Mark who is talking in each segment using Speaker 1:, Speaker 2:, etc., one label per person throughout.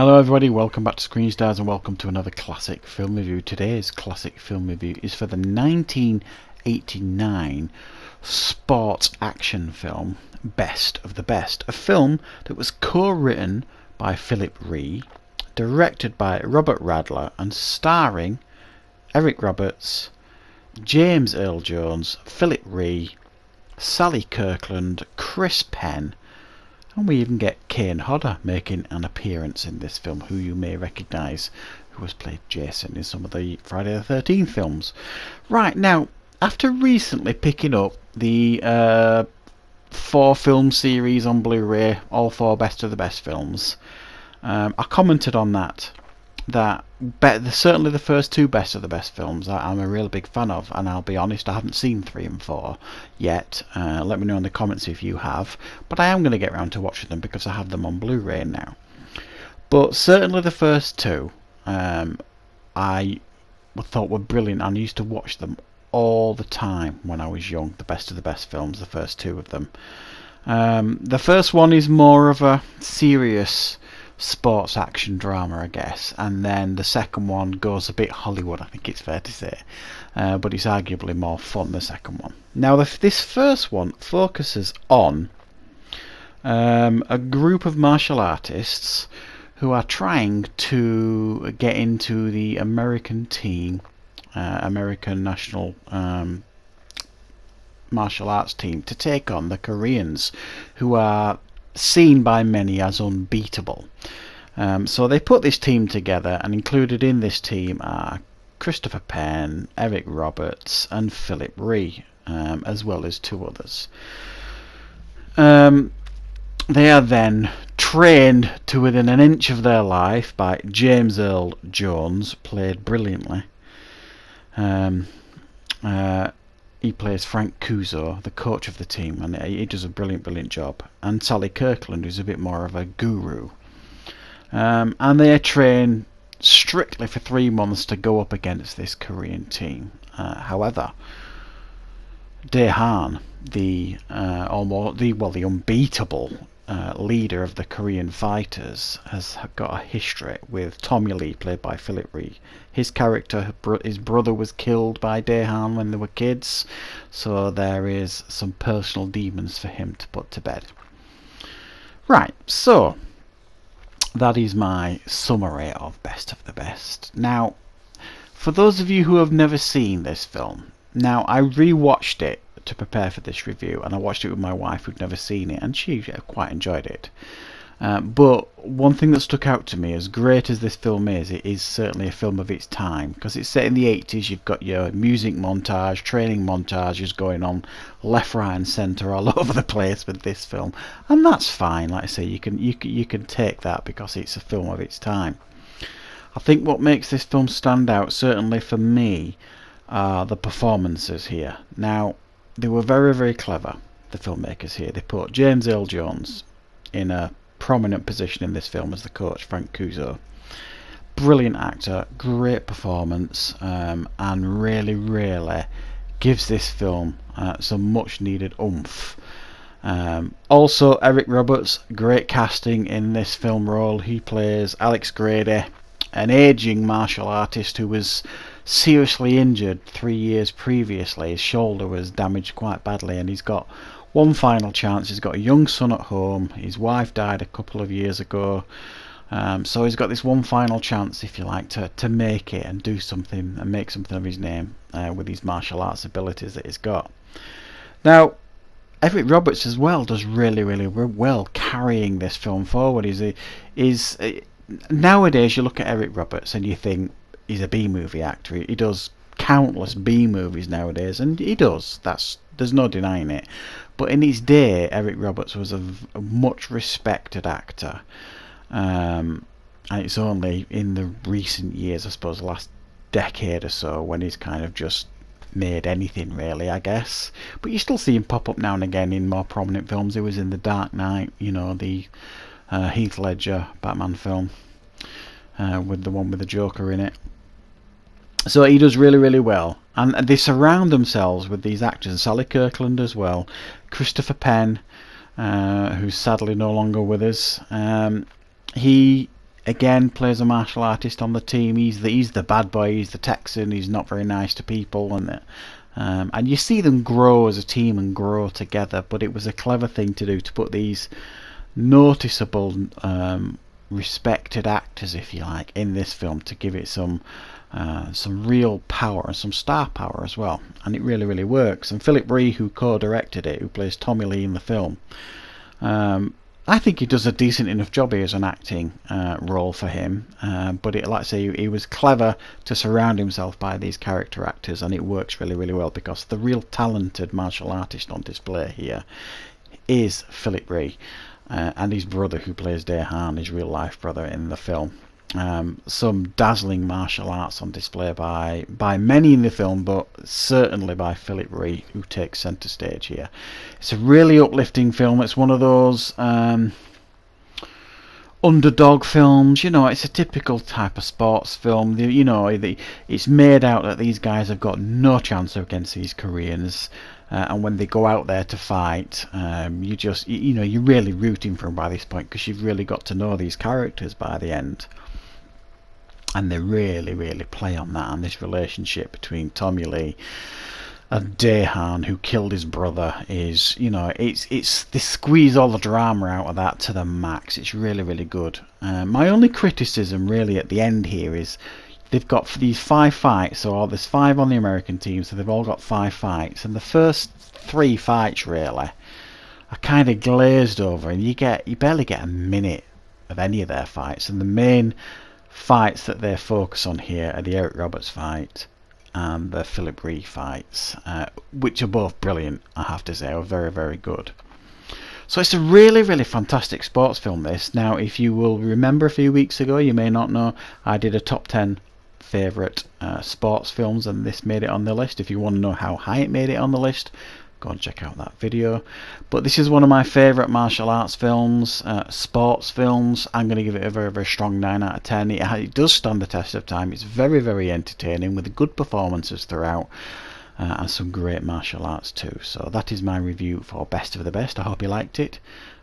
Speaker 1: Hello everybody, welcome back to Screen Stars and welcome to another classic film review. Today's classic film review is for the 1989 sports action film Best of the Best, a film that was co-written by Philip Ree, directed by Robert Radler and starring Eric Roberts, James Earl Jones, Philip Ree, Sally Kirkland, Chris Penn, and we even get Kane Hodder making an appearance in this film, who you may recognise, who has played Jason in some of the Friday the 13th films. Right, now, after recently picking up the 4-film series on Blu-ray, all 4 Best of the Best films, I commented on that certainly the first 2 Best of the Best films I'm a real big fan of, and I'll be honest, I haven't seen 3 and 4 yet. Let me know in the comments if you have, but I am going to get around to watching them because I have them on Blu-ray now. But certainly the first 2 I thought were brilliant, and I used to watch them all the time when I was young. The Best of the Best films, the first 2 of them. The first one is more of a serious sports action drama, I guess, and then the second one goes a bit Hollywood, I think it's fair to say, but it's arguably more fun, the second one. Now this first one focuses on a group of martial artists who are trying to get into the American team, American national martial arts team, to take on the Koreans, who are seen by many as unbeatable. So they put this team together, and included in this team are Christopher Penn, Eric Roberts and Philip Ree, as well as 2 others. They are then trained to within an inch of their life by James Earl Jones, played brilliantly. He plays Frank Kuzo, the coach of the team, and he does a brilliant job. And Sally Kirkland, who's a bit more of a guru. And they train strictly for 3 months to go up against this Korean team. However, Dae-han, the unbeatable leader of the Korean fighters, has got a history with Tommy Lee, played by Philip Ree. His character, his brother, was killed by Dae-han when they were kids, so there is some personal demons for him to put to bed. Right, so that is my summary of Best of the Best. Now, for those of you who have never seen this film, now I rewatched it to prepare for this review, and I watched it with my wife, who'd never seen it, and she quite enjoyed it. But one thing that stuck out to me, as great as this film is, it is certainly a film of its time, because it's set in the 80s. You've got your music montage, training montages going on left, right and centre all over the place with this film, and that's fine. Like I say, you can take that because it's a film of its time. I think what makes this film stand out, certainly for me, are the performances here. Now, they were very clever, the filmmakers here. They put James Earl Jones in a prominent position in this film as the coach, Frank Kuzo. Brilliant actor, great performance, and really gives this film some much needed oomph. Also, Eric Roberts, great casting in this film role. He plays Alex Grady, an aging martial artist who was seriously injured 3 years previously. His shoulder was damaged quite badly, and he's got one final chance. He's got a young son at home. His wife died a couple of years ago, so he's got this one final chance, if you like, to make it and do something and make something of his name with his martial arts abilities that he's got. Now, Eric Roberts as well does really well carrying this film forward. Nowadays you look at Eric Roberts and you think he's a B-movie actor. He does countless B-movies nowadays, and he does. There's no denying it. But in his day, Eric Roberts was a much respected actor. And it's only in the recent years, I suppose, the last decade or so, when he's kind of just made anything really, I guess. But you still see him pop up now and again in more prominent films. He was in The Dark Knight, the Heath Ledger Batman film, with the one with the Joker in it. So he does really well, and they surround themselves with these actors. Sally Kirkland as well, Christopher Penn, who's sadly no longer with us. He again plays a martial artist on the team. He's the bad boy. He's the Texan. He's not very nice to people, and you see them grow as a team and grow together. But it was a clever thing to do, to put these noticeable, respected actors, if you like, in this film, to give it some real power and some star power as well. And it really, really works. And Philip Ree, who co-directed it, who plays Tommy Lee in the film, I think he does a decent enough job here as an acting role for him, but like I say, he was clever to surround himself by these character actors, and it works really, really well, because the real talented martial artist on display here is Philip Ree, and his brother, who plays Dehan, his real life brother in the film. Some dazzling martial arts on display by many in the film, but certainly by Philip Ree, who takes centre stage here. It's a really uplifting film. It's one of those underdog films. You know, it's a typical type of sports film. It's made out that these guys have got no chance against these Koreans. And when they go out there to fight, you're really rooting for them by this point, because you've really got to know these characters by the end. And they really, really play on that, and this relationship between Tommy Lee and Dehan, who killed his brother, is, they squeeze all the drama out of that to the max. It's really, really good. My only criticism really at the end here is they've got these 5 fights, so there's 5 on the American team, so they've all got 5 fights, and the first 3 fights really are kind of glazed over, and you barely get a minute of any of their fights. And the main fights that they focus on here are the Eric Roberts fight and the Philip Ree fights, which are both brilliant, I have to say, are very, very good. So it's a really, really fantastic sports film, this. Now, if you will remember a few weeks ago, you may not know, I did a top 10 favourite sports films, and this made it on the list. If you want to know how high it made it on the list, go and check out that video. But this is one of my favourite martial arts films, sports films. I'm going to give it a very, very strong 9 out of 10. It does stand the test of time. It's very, very entertaining, with good performances throughout, and some great martial arts too. So that is my review for Best of the Best. I hope you liked it.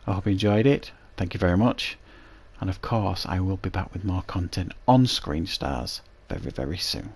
Speaker 1: I hope you enjoyed it. Thank you very much. And of course, I will be back with more content on Screen Stars very, very soon.